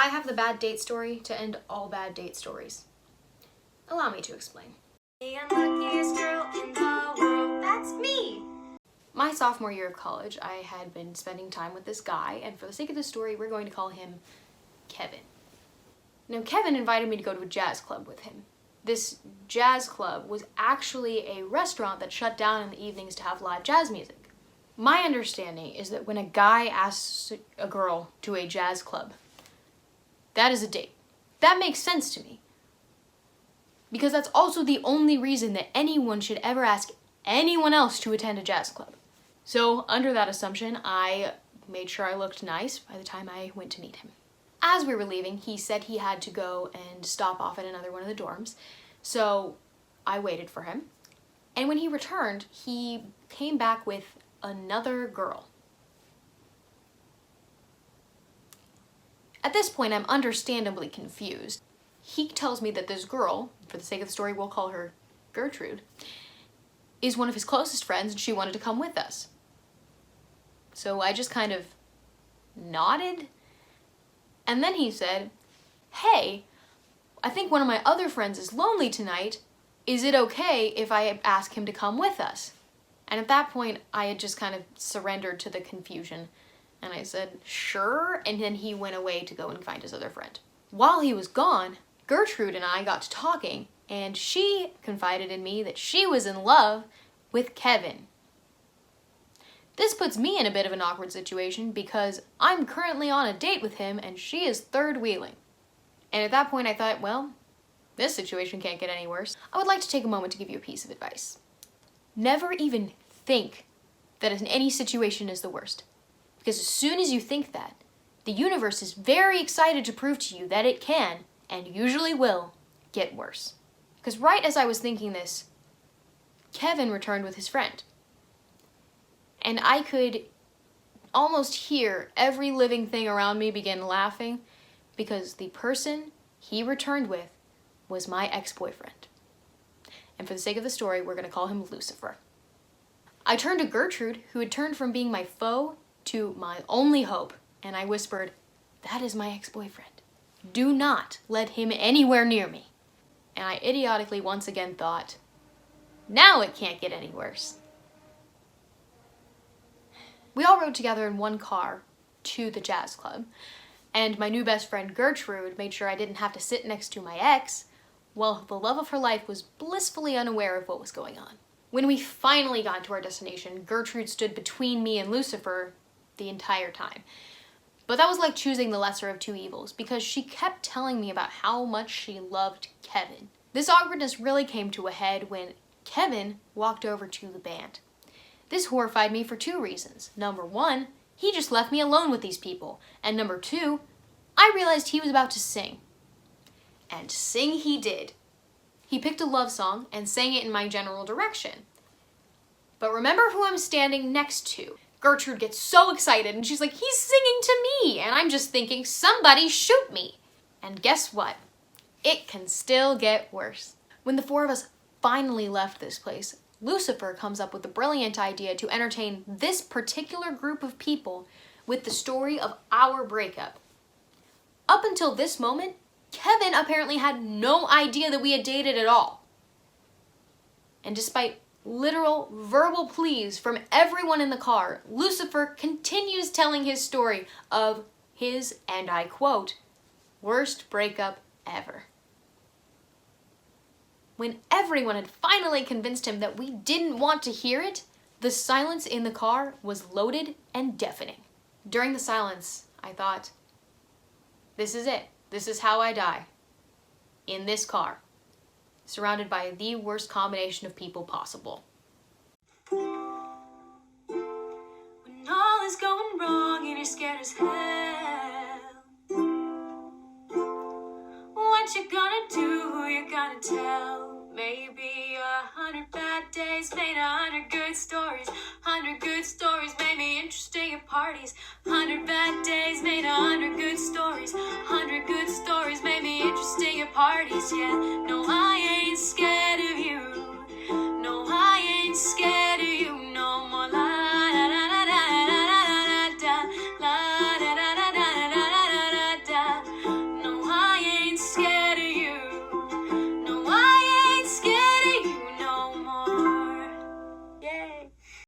I have the bad date story to end all bad date stories. Allow me to explain. The unluckiest girl in the world, that's me! My sophomore year of college, I had been spending time with this guy, and for the sake of the story, we're going to call him Kevin. Now, Kevin invited me to go to a jazz club with him. This jazz club was actually a restaurant that shut down in the evenings to have live jazz music. My understanding is that when a guy asks a girl to a jazz club, that is a date. That makes sense to me. Because that's also the only reason that anyone should ever ask anyone else to attend a jazz club. So, under that assumption, I made sure I looked nice by the time I went to meet him. As we were leaving, he said he had to go and stop off at another one of the dorms, so I waited for him. And when he returned, he came back with another girl. At this point, I'm understandably confused. He tells me that this girl, for the sake of the story, we'll call her Gertrude, is one of his closest friends and she wanted to come with us. So I just kind of nodded. And then he said, "Hey, I think one of my other friends is lonely tonight. Is it okay if I ask him to come with us?" And at that point, I had just kind of surrendered to the confusion. And I said, "Sure," and then he went away to go and find his other friend. While he was gone, Gertrude and I got to talking, and she confided in me that she was in love with Kevin. This puts me in a bit of an awkward situation because I'm currently on a date with him and she is third wheeling. And at that point I thought, well, this situation can't get any worse. I would like to take a moment to give you a piece of advice. Never even think that any situation is the worst. Because as soon as you think that, the universe is very excited to prove to you that it can, and usually will, get worse. Because right as I was thinking this, Kevin returned with his friend. And I could almost hear every living thing around me begin laughing because the person he returned with was my ex-boyfriend. And for the sake of the story, we're going to call him Lucifer. I turned to Gertrude, who had turned from being my foe to my only hope, and I whispered, "That is my ex-boyfriend. Do not let him anywhere near me." And I idiotically once again thought, now it can't get any worse. We all rode together in one car to the jazz club, and my new best friend Gertrude made sure I didn't have to sit next to my ex, while the love of her life was blissfully unaware of what was going on. When we finally got to our destination, Gertrude stood between me and Lucifer the entire time. But that was like choosing the lesser of two evils, because she kept telling me about how much she loved Kevin. This awkwardness really came to a head when Kevin walked over to the band. This horrified me for two reasons. Number one, he just left me alone with these people. And number two, I realized he was about to sing. And sing he did. He picked a love song and sang it in my general direction. But remember who I'm standing next to. Gertrude gets so excited and she's like, "He's singing to me!" And I'm just thinking, somebody shoot me. And guess what? It can still get worse. When the four of us finally left this place, Lucifer comes up with the brilliant idea to entertain this particular group of people with the story of our breakup. Up until this moment, Kevin apparently had no idea that we had dated at all. And despite literal verbal pleas from everyone in the car, Lucifer continues telling his story of his, and I quote, worst breakup ever. When everyone had finally convinced him that we didn't want to hear it, the silence in the car was loaded and deafening. During the silence, I thought, this is it. This is how I die. In this car, surrounded by the worst combination of people possible. When all is going wrong and you're scared as hell, what you gonna do, who you gonna tell? Maybe 100 bad days made 100 good stories. 100 good stories made me interesting at parties. 100 bad days made 100 good stories. 100 good stories made me interesting at parties. Yeah, no,